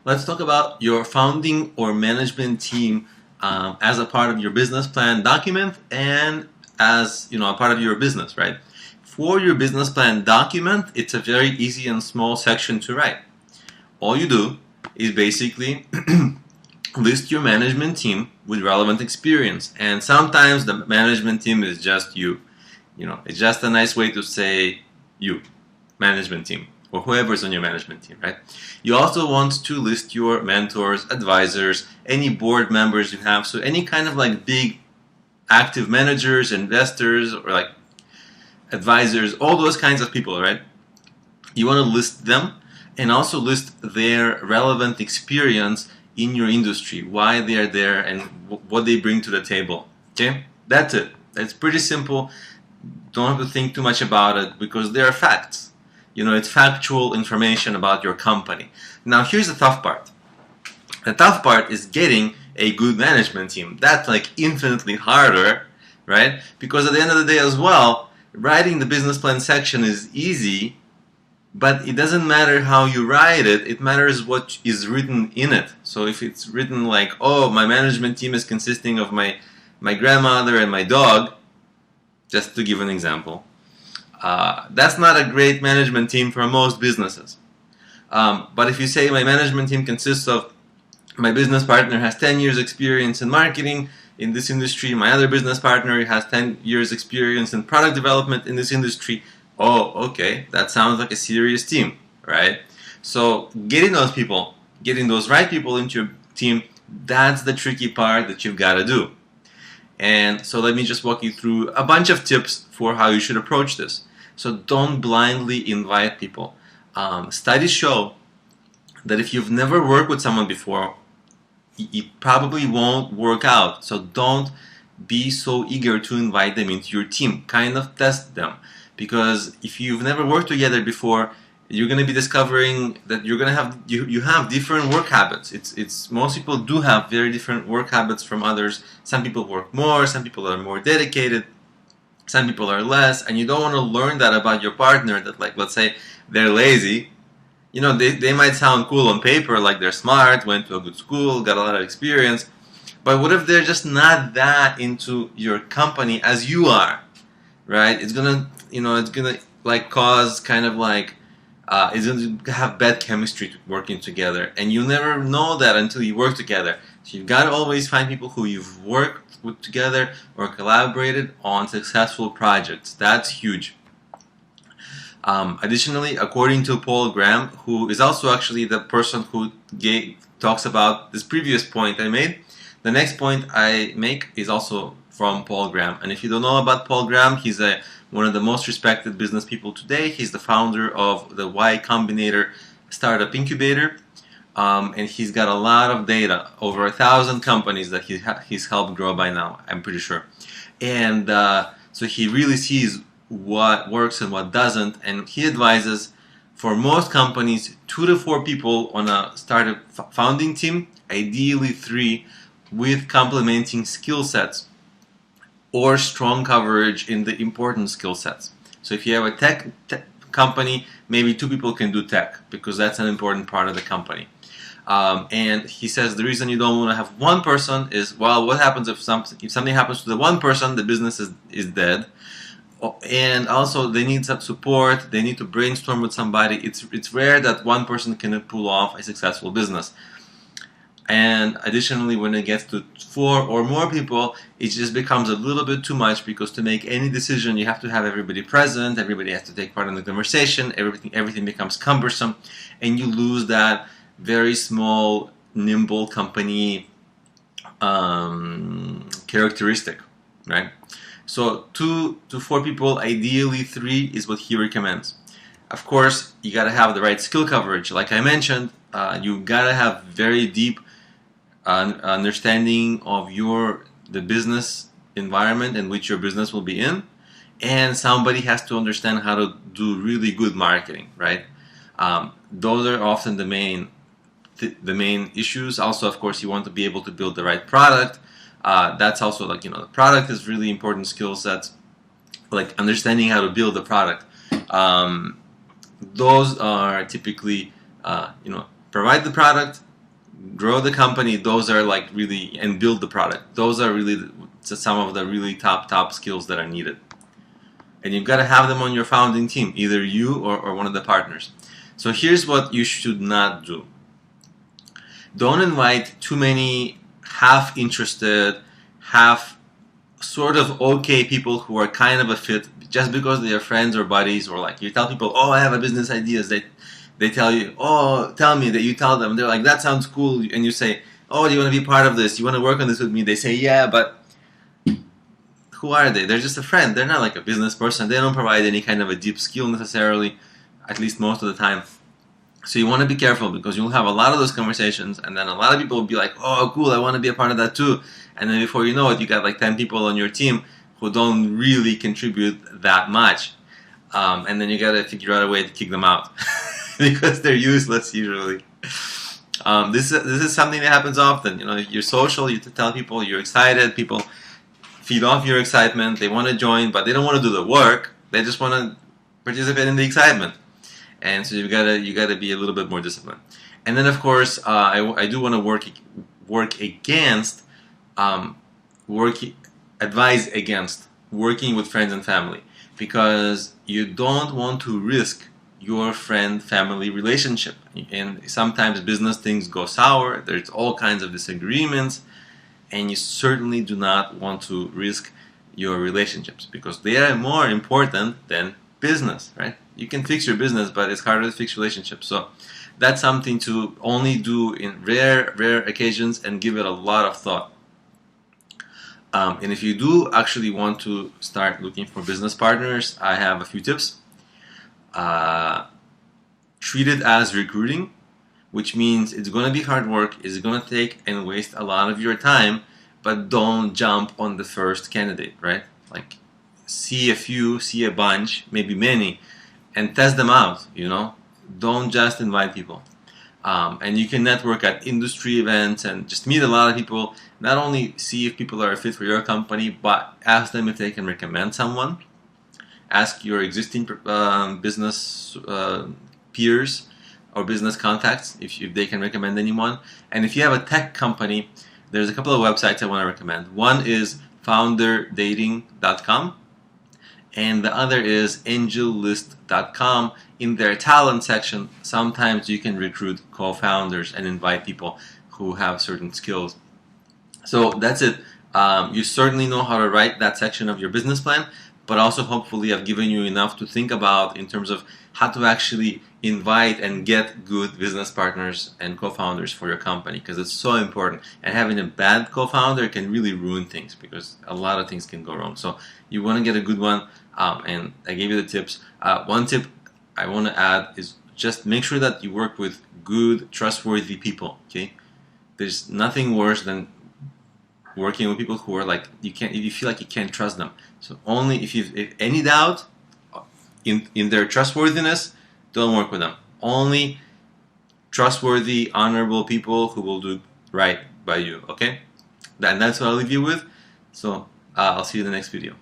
Let's talk about your founding or management team as a part of your business plan document and as a part of your business, right? For your business plan document, it's a very easy and small section to write. All you do is basically list your management team with relevant experience, and sometimes the management team is just you. It's just a nice way to say you, management team, or whoever's on your management team, right? You also want to list your mentors, advisors, any board members you have, so any kind of like big active managers, investors, or like advisors, all those kinds of people, right? You want to list them and also list their relevant experience in your industry, why they're there and what they bring to the table. Okay, that's it. It's pretty simple. Don't have to think too much about it because they are facts. It's factual information about your company. Now here's the tough part. The tough part is getting a good management team. That's like infinitely harder, right? Because at the end of the day as well, writing the business plan section is easy, but it doesn't matter how you write it, it matters what is written in it. So if it's written like, oh, my management team is consisting of my grandmother and my dog, just to give an example, that's not a great management team for most businesses. But if you say my management team consists of my business partner has 10 years experience in marketing in this industry, my other business partner has 10 years experience in product development in this industry, oh, okay, that sounds like a serious team, right? So getting those people, getting those right people into your team, that's the tricky part that you've got to do. And so let me just walk you through a bunch of tips for how you should approach this. So don't blindly invite people. Studies show that if you've never worked with someone before, it probably won't work out. So don't be so eager to invite them into your team. Kind of test them. Because if you've never worked together before, you're going to be discovering that you're going to have you have different work habits. It's most people do have very different work habits from others. Some people work more, some people are more dedicated, some people are less, and you don't want to learn that about your partner, that like, let's say they're lazy. They might sound cool on paper, like they're smart, went to a good school, got a lot of experience, but what if they're just not that into your company as you are, right? It's gonna like cause kind of like it's going to have bad chemistry working together, and you never know that until you work together. So you've got to always find people who you've worked with together or collaborated on successful projects. That's huge. Additionally, according to Paul Graham, who is also actually the person who talks about this previous point I made, the next point I make is also from Paul Graham. And if you don't know about Paul Graham, he's one of the most respected business people today. He's the founder of the Y Combinator startup incubator, and he's got a lot of data, over 1,000 companies that he's helped grow by now, I'm pretty sure. And so he really sees what works and what doesn't, and he advises for most companies 2 to 4 people on a startup founding team, ideally 3, with complementing skill sets or strong coverage in the important skill sets. So if you have a tech company, maybe 2 people can do tech because that's an important part of the company. And he says the reason you don't want to have one person is, well, what happens if something happens to the one person, the business is dead. And also they need some support, they need to brainstorm with somebody. It's rare that one person can pull off a successful business. And additionally, when it gets to 4 or more people, it just becomes a little bit too much, because to make any decision you have to have everybody present, everybody has to take part in the conversation, everything becomes cumbersome, and you lose that very small, nimble company characteristic, right? So 2 to 4 people, ideally 3 is what he recommends. Of course, you got to have the right skill coverage. Like I mentioned, you got to have very deep understanding of the business environment in which your business will be in, and somebody has to understand how to do really good marketing, right? Those are often the main issues. Also, of course, you want to be able to build the right product. That's also like, the product is really important skill sets, like understanding how to build the product. Those are typically, provide the product, grow the company, those are like really, and build the product. Those are really some of the really top skills that are needed. And you've got to have them on your founding team, either you or one of the partners. So here's what you should not do. Don't invite too many half interested, half sort of okay people who are kind of a fit just because they are friends or buddies, or like you tell people, oh, I have a business ideas. They tell you, oh, tell me, that you tell them. They're like, that sounds cool. And you say, oh, do you want to be part of this? You want to work on this with me? They say, yeah, but who are they? They're just a friend. They're not like a business person. They don't provide any kind of a deep skill necessarily, at least most of the time. So you want to be careful, because you'll have a lot of those conversations, and then a lot of people will be like, oh, cool, I want to be a part of that too. And then before you know it, you got like 10 people on your team who don't really contribute that much. And then you got to figure out a way to kick them out because they're useless usually. This is something that happens often. You know, you're social, you tell people you're excited, people feed off your excitement, they want to join, but they don't want to do the work, they just want to participate in the excitement. And so you gotta be a little bit more disciplined. And then of course, I do want to advise against working with friends and family, because you don't want to risk your friend-family relationship. And sometimes business things go sour. There's all kinds of disagreements, and you certainly do not want to risk your relationships, because they are more important than business, right? You can fix your business, but it's harder to fix relationships. So that's something to only do in rare occasions and give it a lot of thought. And if you do actually want to start looking for business partners, I have a few tips. Treat it as recruiting, which means it's going to be hard work, it's going to take and waste a lot of your time, but don't jump on the first candidate, right? Like, see a few, see a bunch, maybe many, and test them out, you know? Don't just invite people. And you can network at industry events and just meet a lot of people. Not only see if people are a fit for your company, but ask them if they can recommend someone. Ask your existing business peers or business contacts if they can recommend anyone. And if you have a tech company, there's a couple of websites I want to recommend. One is founderdating.com, and the other is angellist.com. In their talent section, sometimes you can recruit co-founders and invite people who have certain skills. So that's it. You certainly know how to write that section of your business plan, but also hopefully I've given you enough to think about in terms of how to actually invite and get good business partners and co-founders for your company, because it's so important. And having a bad co-founder can really ruin things, because a lot of things can go wrong. So you want to get a good one, and I gave you the tips. One tip I want to add is just make sure that you work with good, trustworthy people. Okay, there's nothing worse than working with people who are like you feel like you can't trust them. So only if any doubt in their trustworthiness, don't work with them. Only trustworthy, honorable people who will do right by you. Okay, and that's what I'll leave you with. So I'll see you in the next video.